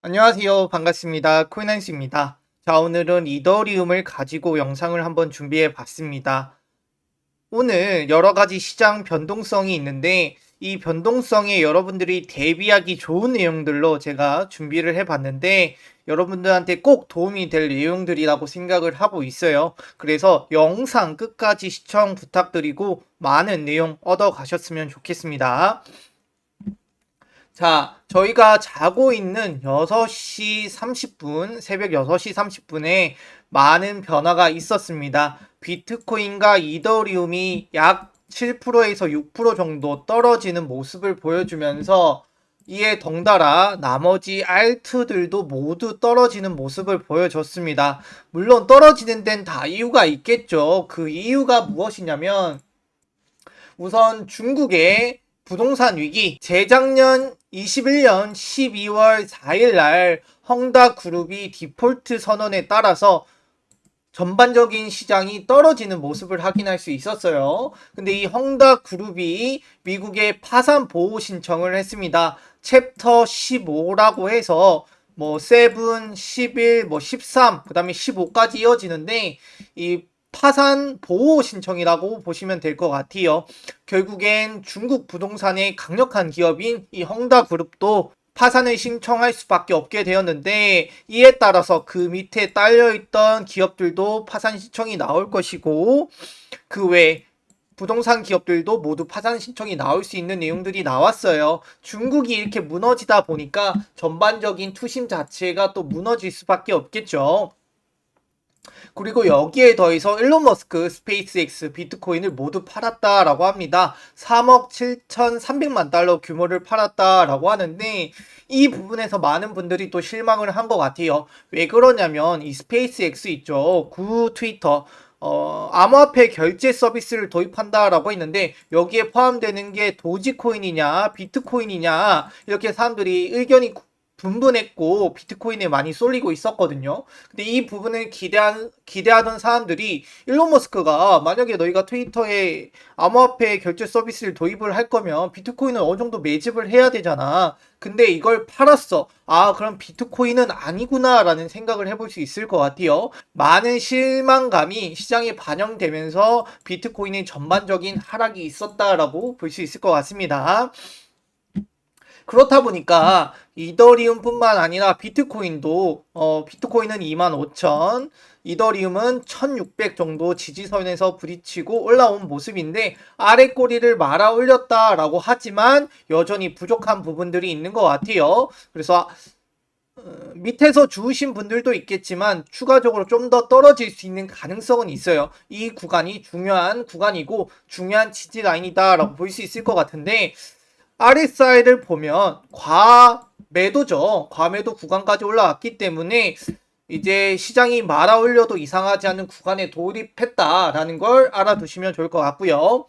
안녕하세요. 반갑습니다. 코인한스입니다. 자, 오늘은 이더리움을 가지고 영상을 한번 준비해 봤습니다. 오늘 여러 가지 시장 변동성이 있는데 이 변동성에 여러분들이 대비하기 좋은 내용들로 제가 준비를 해 봤는데 여러분들한테 꼭 도움이 될 내용들이라고 생각을 하고 있어요. 그래서 영상 끝까지 시청 부탁드리고 많은 내용 얻어 가셨으면 좋겠습니다. 자, 저희가 자고 있는 6시 30분, 새벽 6시 30분에 많은 변화가 있었습니다. 비트코인과 이더리움이 약 7%에서 6% 정도 떨어지는 모습을 보여주면서 이에 덩달아 나머지 알트들도 모두 떨어지는 모습을 보여줬습니다. 물론 떨어지는 데는 다 이유가 있겠죠. 그 이유가 무엇이냐면 우선 중국의 부동산 위기, 재작년 21년 12월 4일 날 헝다그룹이 디폴트 선언에 따라서 전반적인 시장이 떨어지는 모습을 확인할 수 있었어요. 근데 이 헝다그룹이 미국에 파산 보호 신청을 했습니다. 챕터 15라고 해서 뭐 7, 11, 뭐 13, 그다음에 15까지 이어지는데 이 파산 보호 신청이라고 보시면 될 것 같아요. 결국엔 중국 부동산의 강력한 기업인 이 헝다그룹도 파산을 신청할 수밖에 없게 되었는데 이에 따라서 그 밑에 딸려있던 기업들도 파산 신청이 나올 것이고 그 외 부동산 기업들도 모두 파산 신청이 나올 수 있는 내용들이 나왔어요. 중국이 이렇게 무너지다 보니까 전반적인 투심 자체가 또 무너질 수밖에 없겠죠. 그리고 여기에 더해서 일론 머스크, 스페이스X, 비트코인을 모두 팔았다라고 합니다. 3억 7,300만 달러 규모를 팔았다라고 하는데 이 부분에서 많은 분들이 또 실망을 한 것 같아요. 왜 그러냐면 이 스페이스X 있죠. 구 트위터. 암호화폐 결제 서비스를 도입한다라고 했는데 여기에 포함되는 게 도지코인이냐 비트코인이냐 이렇게 사람들이 의견이 분분했고 비트코인에 많이 쏠리고 있었거든요. 근데 이 부분을 기대하던 사람들이 일론 머스크가 만약에 너희가 트위터에 암호화폐 결제 서비스를 도입을 할 거면 비트코인을 어느 정도 매집을 해야 되잖아. 근데 이걸 팔았어. 아, 그럼 비트코인은 아니구나라는 생각을 해볼 수 있을 것 같아요. 많은 실망감이 시장에 반영되면서 비트코인의 전반적인 하락이 있었다라고 볼 수 있을 것 같습니다. 그렇다 보니까 이더리움뿐만 아니라 비트코인도 비트코인은 25,000, 이더리움은 1,600 정도 지지선에서 부딪히고 올라온 모습인데 아래 꼬리를 말아 올렸다라고 하지만 여전히 부족한 부분들이 있는 것 같아요. 그래서 밑에서 주우신 분들도 있겠지만 추가적으로 좀 더 떨어질 수 있는 가능성은 있어요. 이 구간이 중요한 구간이고 중요한 지지 라인이다라고 볼 수 있을 것 같은데 RSI를 보면 과매도죠. 과매도 구간까지 올라왔기 때문에 이제 시장이 말아 올려도 이상하지 않은 구간에 돌입했다라는 걸 알아두시면 좋을 것 같고요.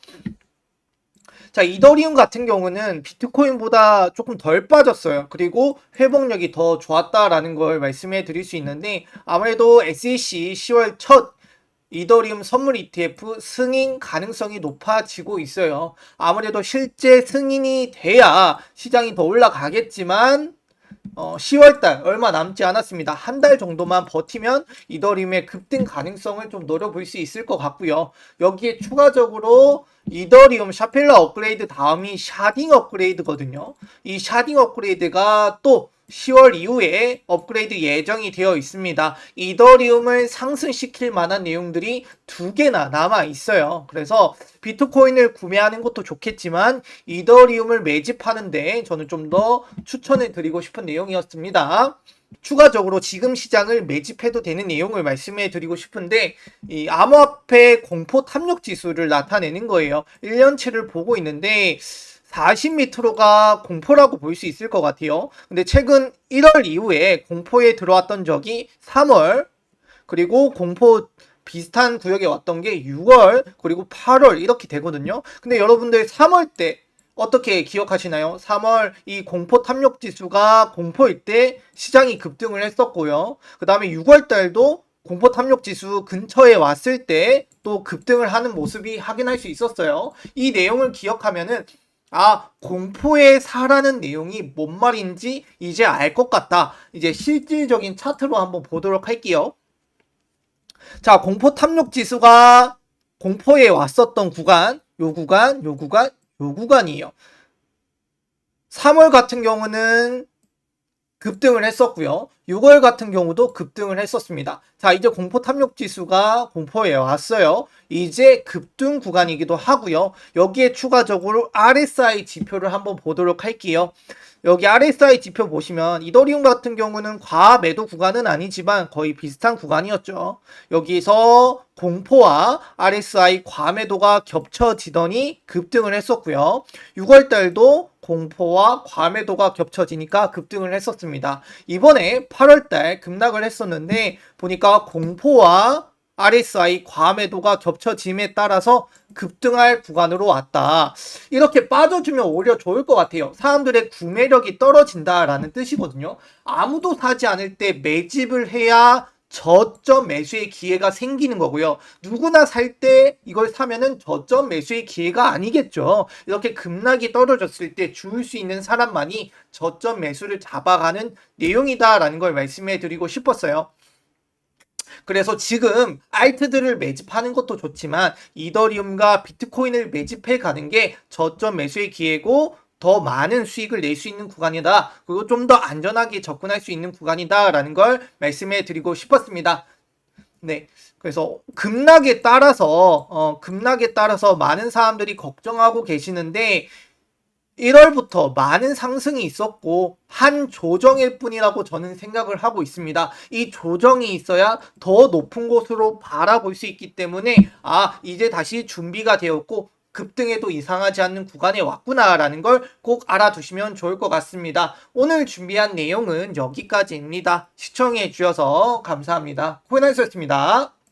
자, 이더리움 같은 경우는 비트코인보다 조금 덜 빠졌어요. 그리고 회복력이 더 좋았다라는 걸 말씀해 드릴 수 있는데 아무래도 SEC 10월 첫 이더리움 선물 ETF 승인 가능성이 높아지고 있어요. 아무래도 실제 승인이 돼야 시장이 더 올라가겠지만 10월달 얼마 남지 않았습니다. 한 달 정도만 버티면 이더리움의 급등 가능성을 좀 노려볼 수 있을 것 같고요. 여기에 추가적으로 이더리움 샤펠러 업그레이드 다음이 샤딩 업그레이드거든요. 이 샤딩 업그레이드가 또 10월 이후에 업그레이드 예정이 되어 있습니다. 이더리움을 상승시킬 만한 내용들이 두 개나 남아 있어요. 그래서 비트코인을 구매하는 것도 좋겠지만 이더리움을 매집하는데 저는 좀 더 추천을 드리고 싶은 내용이었습니다. 추가적으로 지금 시장을 매집해도 되는 내용을 말씀해 드리고 싶은데 이 암호화폐 공포 탐욕 지수를 나타내는 거예요. 1년치를 보고 있는데 40m로가 공포라고 볼 수 있을 것 같아요. 근데 최근 1월 이후에 공포에 들어왔던 적이 3월, 그리고 공포 비슷한 구역에 왔던 게 6월, 그리고 8월 이렇게 되거든요. 근데 여러분들 3월 때 어떻게 기억하시나요? 3월 이 공포 탐욕 지수가 공포일 때 시장이 급등을 했었고요. 그 다음에 6월 달도 공포 탐욕 지수 근처에 왔을 때 또 급등을 하는 모습이 확인할 수 있었어요. 이 내용을 기억하면은 공포의 사라는 내용이 뭔 말인지 이제 알 것 같다. 이제 실질적인 차트로 한번 보도록 할게요. 자, 공포 탐욕 지수가 공포에 왔었던 구간, 요 구간, 요 구간, 요 구간이에요. 3월 같은 경우는 급등을 했었고요. 6월 같은 경우도 급등을 했었습니다. 자, 이제 공포 탐욕 지수가 공포에 왔어요. 이제 급등 구간이기도 하고요. 여기에 추가적으로 RSI 지표를 한번 보도록 할게요. 여기 RSI 지표 보시면 이더리움 같은 경우는 과매도 구간은 아니지만 거의 비슷한 구간이었죠. 여기서 공포와 RSI 과매도가 겹쳐지더니 급등을 했었고요. 6월달도 공포와 과매도가 겹쳐지니까 급등을 했었습니다. 이번에 8월달 급락을 했었는데 보니까 공포와 RSI 과매도가 겹쳐짐에 따라서 급등할 구간으로 왔다. 이렇게 빠져주면 오히려 좋을 것 같아요. 사람들의 구매력이 떨어진다라는 뜻이거든요. 아무도 사지 않을 때 매집을 해야 저점 매수의 기회가 생기는 거고요. 누구나 살 때 이걸 사면은 저점 매수의 기회가 아니겠죠. 이렇게 급락이 떨어졌을 때 줄 수 있는 사람만이 저점 매수를 잡아가는 내용이다라는 걸 말씀해 드리고 싶었어요. 그래서 지금 알트들을 매집하는 것도 좋지만 이더리움과 비트코인을 매집해 가는 게 저점 매수의 기회고 더 많은 수익을 낼 수 있는 구간이다. 그리고 좀 더 안전하게 접근할 수 있는 구간이다라는 걸 말씀해 드리고 싶었습니다. 네. 그래서 급락에 따라서 많은 사람들이 걱정하고 계시는데 1월부터 많은 상승이 있었고 한 조정일 뿐이라고 저는 생각을 하고 있습니다. 이 조정이 있어야 더 높은 곳으로 바라볼 수 있기 때문에 이제 다시 준비가 되었고 급등에도 이상하지 않는 구간에 왔구나라는 걸 꼭 알아두시면 좋을 것 같습니다. 오늘 준비한 내용은 여기까지입니다. 시청해 주셔서 감사합니다. 코인한수였습니다.